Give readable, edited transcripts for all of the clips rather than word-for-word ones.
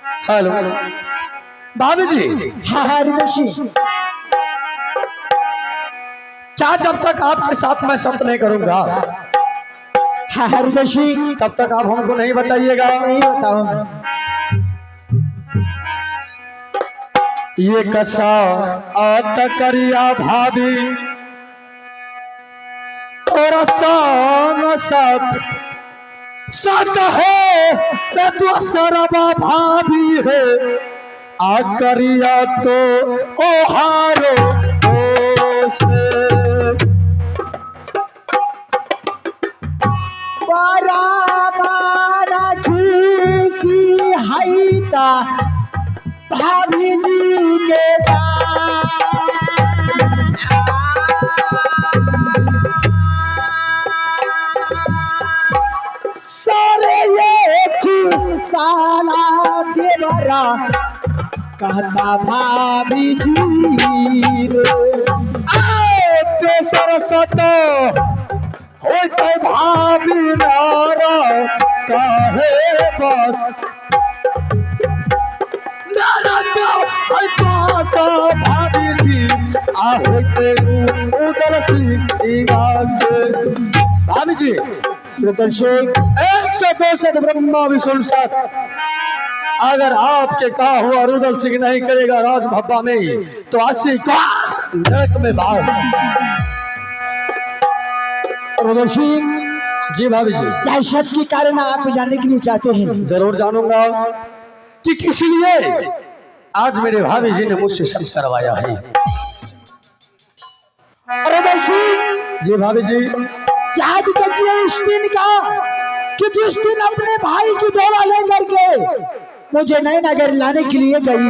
Hello भाभी जी। हाँ हाँ हृदयशी। क्या जब तक आपके साथ मैं सत्य नहीं करूंगा हाँ हृदयशी, तब तक आप हमको नहीं बताइएगा? नहीं बताओ। ये कसा आता करिया भाभी थोड़ा सा साथ सच है मैं तो सरबा भाभी है आ करिया तो ओ हारो ओ से बारा बारा खुशी हैता भाभी जी के सारे ये साला देवरा कहता भाभी जी ते सरस्वत होते भाभी नारा काहे बस नारा का भाभी जी आहते उदर सिंह भाभी जी 100% ब्रह्मा विष्णु साथ अगर आपके कहा हुआ रुदल सिंह नहीं करेगा राज भब्बा में तो 80 काश नरक में बास। रुदल सिंह जी भाभी जी। क्या सच के कारण आप जानने के लिए चाहते हैं? जरूर जानूंगा कि किस लिए आज मेरे भाभी जी ने मुझसे शक करवाया है। रुदल सिंह जी भाभी जी। क्या दिक्कत है इस दिन का कि जिस दिन अपने भाई की डोला लेकर के मुझे नए नगर लाने के लिए गई,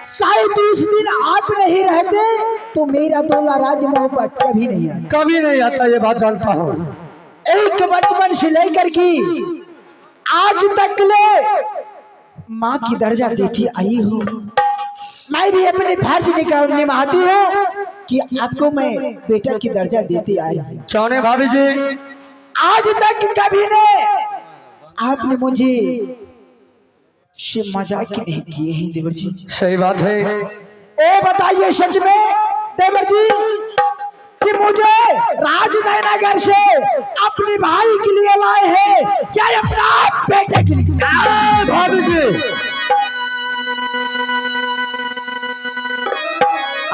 शायद इस दिन आप नहीं रहते तो मेरा डोला राजमहल पर कभी नहीं आता। कभी नहीं आता, ये बात जानता हूँ। एक बचपन से लेकर के आज तक ले माँ की दर्जा देती आई हूँ। मैं भी अपने फर्ज निभाती हूँ कि आपको मैं बेटा की दर्जा देती आई हूँ। क्यों नहीं भाभी जी? आज तक कभी ने आपने मुझे से मजाक नहीं किए हैं देवर जी। सही बात है। ए बताइए सच में देवर जी कि मुझे राजनगर से अपने भाई के लिए लाए हैं क्या अपना बेटे के लिए? भाभी जी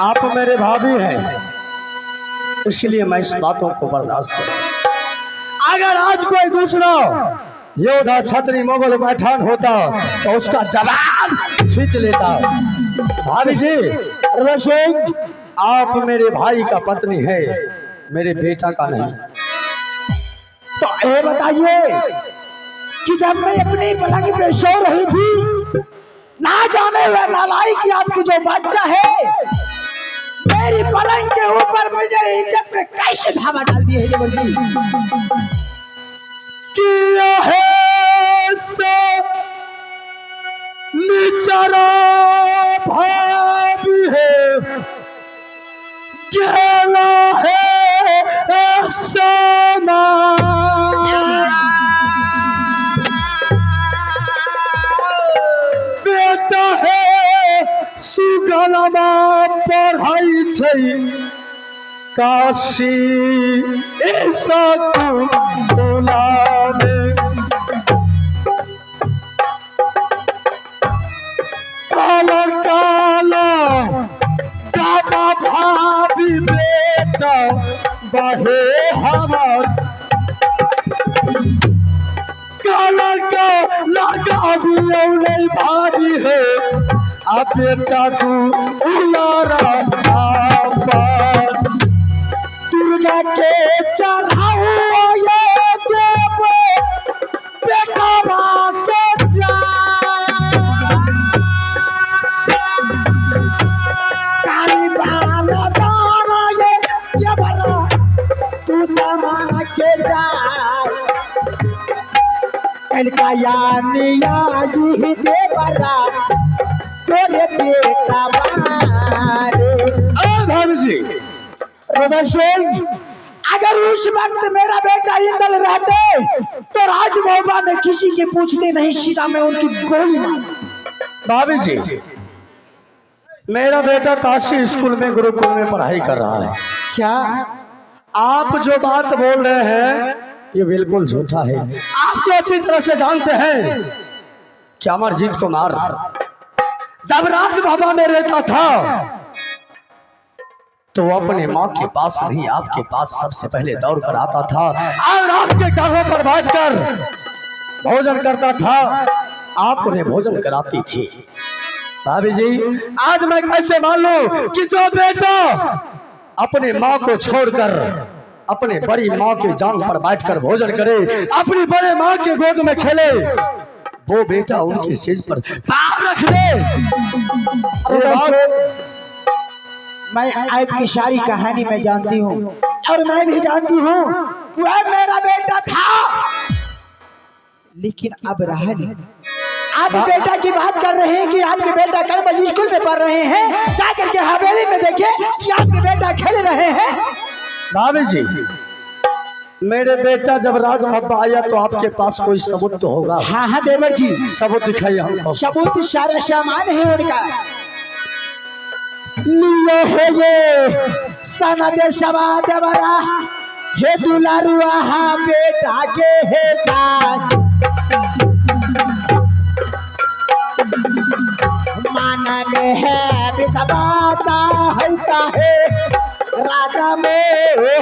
आप मेरे भाभी हैं, इसलिए मैं इस बातों को बर्दाश्त करूं। अगर आज कोई दूसरा योद्धा छतरी मोगल पैठान होता तो उसका जवान खींच लेता। भाभी जी रसूल आप मेरे भाई का पत्नी है, मेरे बेटा का नहीं। तो ये बताइए कि जब मैं अपनी पलंग पे सो रही थी, ना जाने हुए नालाई की आपकी जो बच्चा है मेरी पलंग के ऊपर मुझे इज्जत पे कैसे धावा डाल दिए है जी? किया है से निचरा भाभी है, गेला है सोना बेटा है सुगलमा पढ़ाई छै काशी ऐसा बोला काला काला काबा भाभी बेटा बहे हमार काला का लगा भी भारी है आ बेटा तू उलारा दुर्गा के चढ़ाओ ये देव देखा के जा काली बाला दाना ये बड़ा तू समा के जा कनका यानिया जी देवरा तोरे बेटा मारे। भाभी जी रुदल सिंह अगर उस वक्त मेरा बेटा इंदल रहते तो राजमहबा में किसी के पूछते नहीं, सीधा मैं उनकी गोली मार। भाभी जी, मेरा बेटा काशी स्कूल में गुरुकुल में पढ़ाई कर रहा है। क्या आप जो बात बोल रहे हैं ये बिल्कुल झूठा है। आप तो अच्छी तरह से जानते हैं कि अमरजीत कुमार जब राजभवन में रहता था तो वो अपने माँ के पास नहीं, आपके पास सबसे पहले दौड़ कर आता था और आपके टांगों पर बैठकर भोजन करता था। आप उन्हें भोजन कराती थी। भाभी जी, आज मैं कैसे मान लूं कि जो बेटा अपने माँ को छोड़कर अपने बड़ी माँ के जांग पर बैठकर भोजन करे, अपनी बड़े माँ के गोद में खेले, वो बेटा उनकी सेज पर पैर रख ले। मैं आपकी सारी कहानी में जानती हूँ और मैं भी जानती हूँ कि वह मेरा बेटा था, लेकिन अब रहा नहीं। आप बेटा की बात कर रहे हैं कि आपके बेटा कल बजे स्कूल में पढ़ रहे हैं, जाकर के हवेली में देखे कि आपके बेटा खेल रहे हैं। भाभी जी, मेरे बेटा जब राजमहल आया तो आपके पास कोई सबूत तो होगा। हाँ हाँ देवर जी, सबूत दिखाइए हमको। सबूत सारा सामान है उनका। लियो है ये सनद शवाद बरा हे दुलारुआ हा बेटा के है ताज, माना में है बिसबाता है राजा में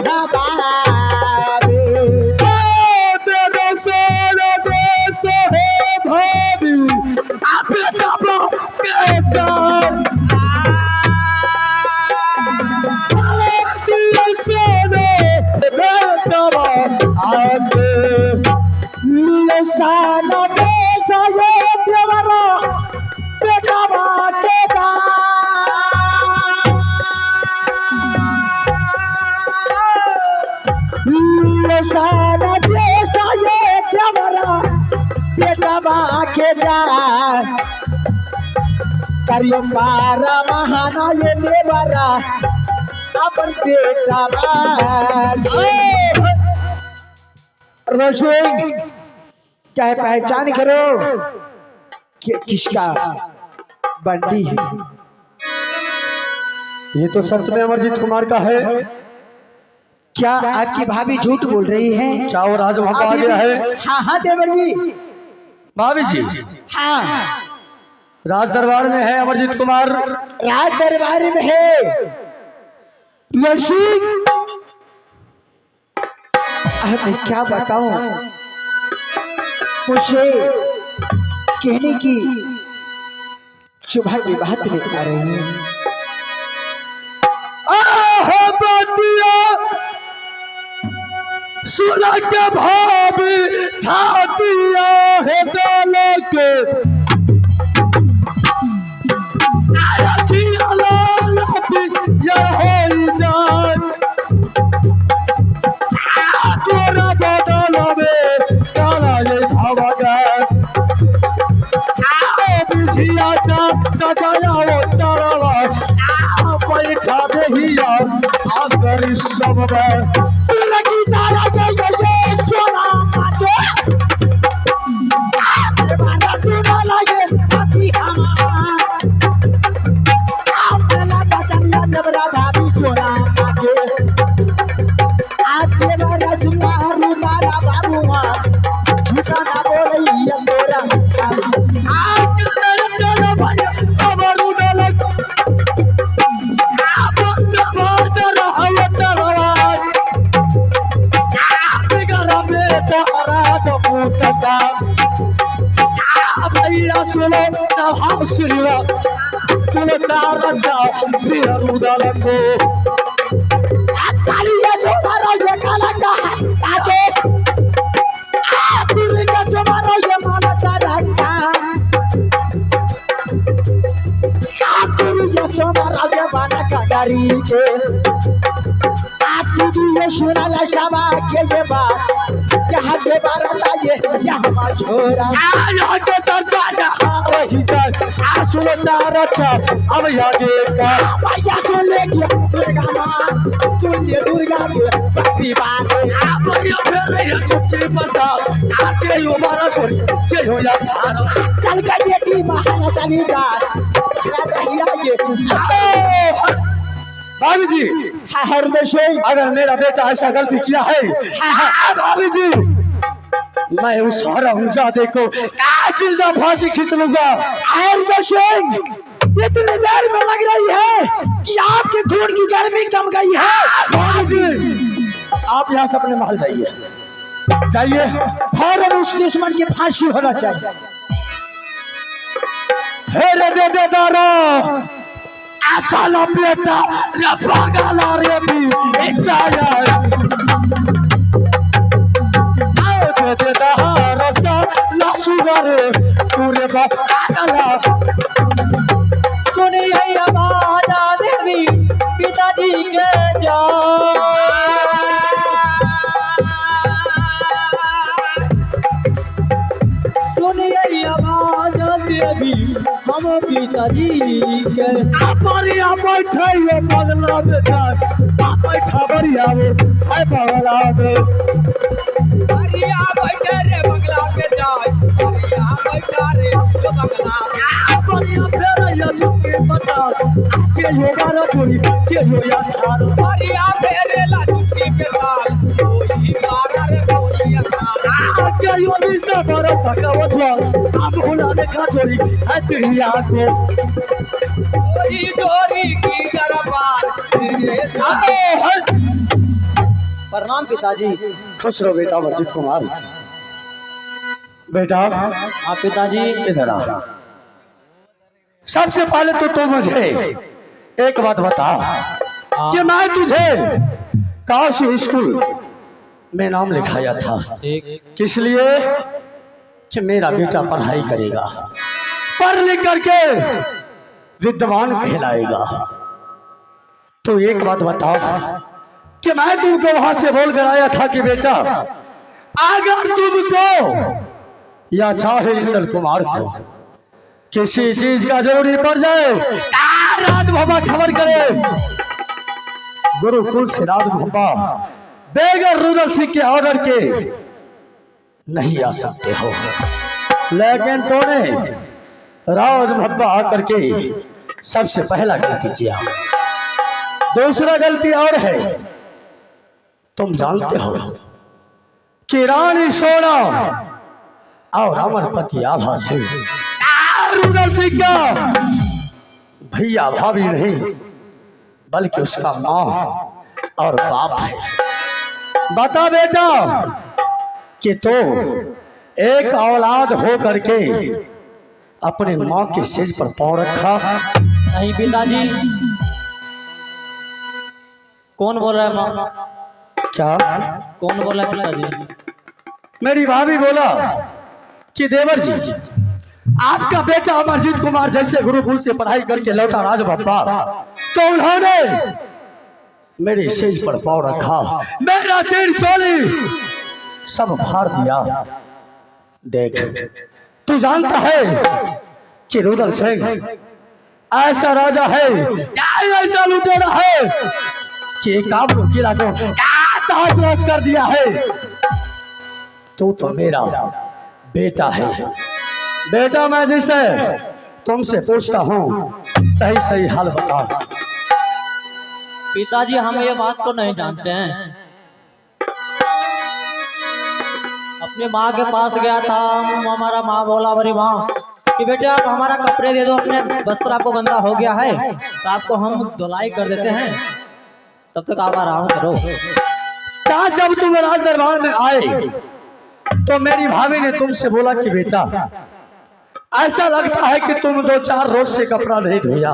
हमारे देश है भाभी, आप के जान साना देश ये देवरा बेटा के साना देश ये देवरा बेटा के करियो पारा महाना ये देवरा अपन बेटा रसोई चाहे पहचान करो कि किसका बंदी है। ये तो सच में अमरजीत कुमार का है। क्या आपकी भाभी झूठ बोल रही है? क्या वो राजमहल आ गया है? हाँ हाँ देवर जी। भाभी जी, हाँ राज दरबार में है अमरजीत कुमार। राज दरबार में है। मैं क्या बताऊं, मुझे कहने की सुबह की बात नहीं आ रही है। सुना के भाभी छातिया है डालक सुनो चार बच्चा फिर उड़ाल को तालिया जो मारो ये काला का आगे पूरी का जो मारो ये माला चारा का पूरी ये जो मारो ये बाना का गाड़ी के आती ये सुनाला शाबा के ये बात यहाँ के बारता ये यहाँ छोरा यहाँ के चर्चा वही समाचार अच्छा अब आगे का भैया सुन ले कि दुर्गा माँ सुन ले दुर्गा के बापी बात आप ये फिर छुट्टी पता आके हमारा छोड़ के हो या चल कर बेटी महाराज चली जा ये भाभी जी हर देशे अगर मेरा बेटा ऐसा गलती किया है भाभी जी मैं उस हरा ऊंचा देखो जिंदा फांसी खींच लूंगा। हर देशे इतनी देर में लग रही है कि आपके खून की गर्मी कम गई है। भाभी जी आप यहाँ से अपने महल जाइए जाइए फौरन उस दुश्मन की फांसी होना चाहिए। हे रे दे दारा ऐसा ला बेटा रे पागला रे भी एक जाया दे दारा सा ला सुगर पूरे पागला सुनिए आवाज़ देवी पिताजी के जान सुनिए आवाज़ देवी हम पिताजी के बढ़िया बैठे ये बगला बेटा बैठा बढ़िया वो है बगला बे बढ़िया बैठे रे बंगला पे जाए बढ़िया बैठा रे जो बंगला बढ़िया फेर ये सुखी बता के योगा रे चोरी के हो या थार बढ़िया फेरे ला छुट्टी पे साल कोई मारा रे कोई असार के यो दिशा पर सकावत अब हुला देखा चोरी है तिरिया को चोरी की दरबार प्रणाम पिताजी। खुश रहो बेटा वर्जित कुमार। बेटा हाँ पिताजी। इधर आ। सबसे पहले तो तू मुझे एक बात बता कि मैं तुझे काशी स्कूल में नाम लिखाया था किस लिए कि मेरा बेटा पढ़ाई करेगा पढ़ लिख करके विद्वान कहलाएगा। तो एक बात बताओ कि मैं तुमको वहां से बोल कर आया था कि बेटा अगर तुमको या चाहे इंद्र कुमार को किसी चीज का जरूरी पड़ जाए राजभवा खबर करे गुरुकुल से राजभवा बेगर रुद्र सिंह के ऑर्डर के नहीं आ सकते हो। लेकिन तूने राजभवा आकर के सबसे पहला गलती किया। दूसरा गलती और है तुम जानते हो कि रानी सोना और अमरपति आभा सिंह रुद्र सिंह का भैया भाभी नहीं बल्कि उसका माँ और बाप है। बता बेटा कि तो एक औलाद हो करके अपने माँ के सिर पर पांव रखा। नहीं पिताजी। कौन बोल रहा है माँ? क्या कौन बोला पिताजी? मेरी भाभी बोला कि देवर जी आपका बेटा अमरजीत कुमार जैसे गुरुकुल से पढ़ाई करके लौटा राजभवा तो उन्होंने मेरे सिर पर पांव रखा मेरा चेन चोली सब फाड़ दिया। देख तू जानता है कि रुद्र सिंह ऐसा राजा है ऐसा लुटेरा है कि काबू किला को तहस कर दिया है। तू तो मेरा बेटा है। बेटा मैं जिसे तुमसे पूछता हूँ सही सही हाल बता। पिताजी हम ये बात तो नहीं जानते हैं। अपने माँ के पास गया था। हमारा माँ बोला बड़ी माँ कि बेटे आप हमारा कपड़े दे दो, अपने वस्त्र आपको गंदा हो गया है तो आपको हम धुलाई कर देते हैं, तब तक आप आराम करो। कहा जब तुम राज दरबार में आए तो मेरी भाभी ने तुमसे बोला कि बेटा ऐसा लगता है कि तुम 2-4 रोज से कपड़ा नहीं धोया।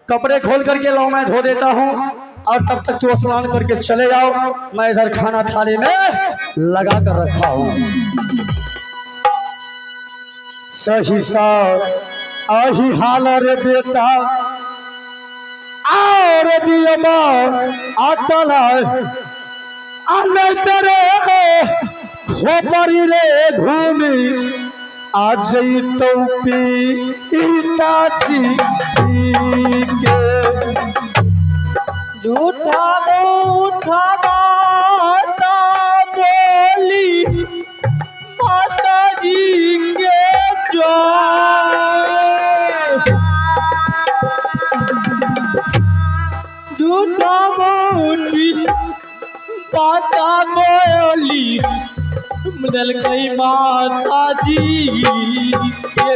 कपड़े खोल करके लो मैं धो देता हूँ और तब तक तू स्नान करके चले जाओ। मैं इधर खाना थाली में लगा कर रखा हूँ। सही सा आही हाल रे बेटा और दिया आटला आले तेरे खोपरी रे घूमी आज तो पिताजी के झूठा मूठा माता बोली माता जी के जय। झूठा मूठी माता बोली बदल गई माता जी के।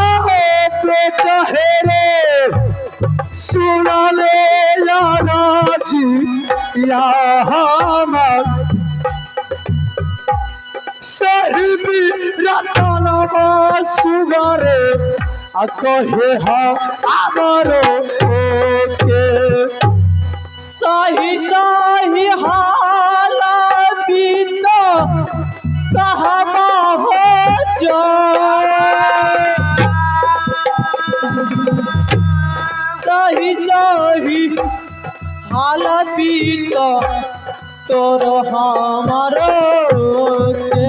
आहो बेटा है रे सुना ले यारा जी या हमर साहिबी रतनवा सुगरे आ कहे हा आमरो के सही सही हाला बीता कहमा हो जाए। सही सही हाला बीता तोरो हमारो के।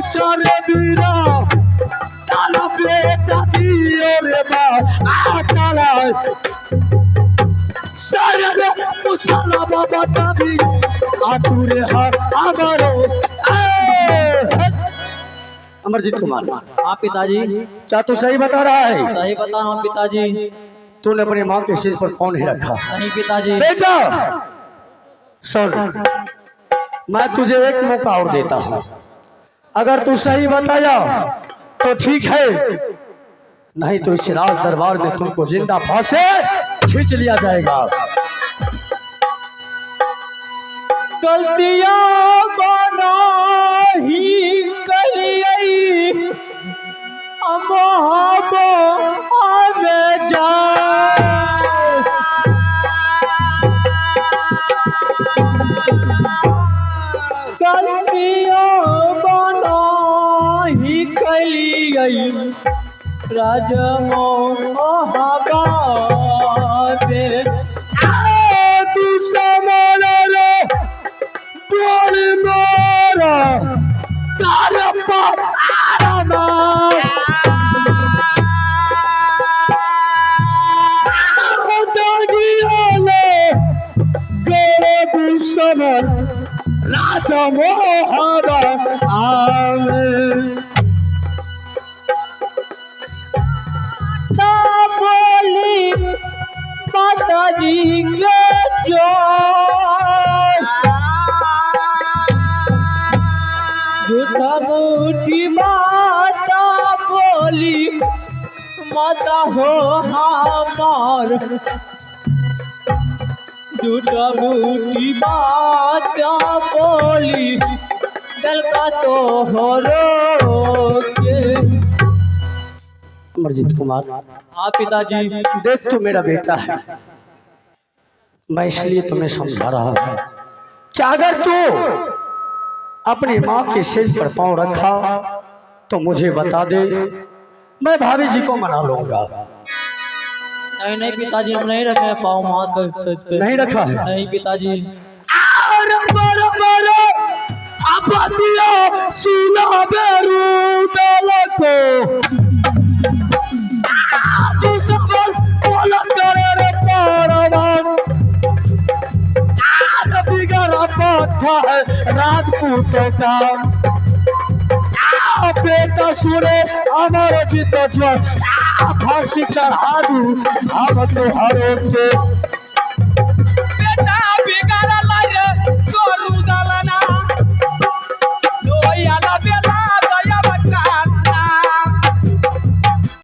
सोरे बीरा ताला बेटा दियो रे बा आटाला सारे रे मुसला बाबा तभी आतुरे हा आगरो अमरजीत कुमार। हाँ पिताजी, क्या तू सही बता रहा है? सही बता रहा हूँ पिताजी। तूने अपनी माँ के सिर पर फोन ही रखा। नहीं पिताजी। बेटा सुन, मैं तुझे एक मौका और देता हूँ, अगर तू सही बताया तो ठीक है, नहीं तो इस राज दरबार में तुमको जिंदा फांसे खींच लिया जाएगा। गलतियाँ बना ही कलियई अब आवे जाए। गलतियाँ बना ही कलियई राजमोहबादे। तू समझ ले बोल मेरा तारा पर आना राजा मोहबा आवे ना बोली माता जी के जय। झूठा मूठी माता बोली माता हो हमार। झूठा मूठी माता बोली दिल का तो हो रो के। अमरजीत कुमार। हाँ पिताजी। देख तू मेरा बेटा है, मैं इसलिए तुम्हें समझा रहा हूँ कि अगर तू अपनी माँ के सिर पर पाँव रखा तो मुझे बता दे, मैं भाभी जी को मना लूंगा। नहीं नहीं पिताजी, हम नहीं रखे पाँव माँ के सिर पे। नहीं रखा है? नहीं पिताजी। राजपूतों का बेटा सुरे अमर जीत जो फांसी चढ़ा दू हम तो हरों के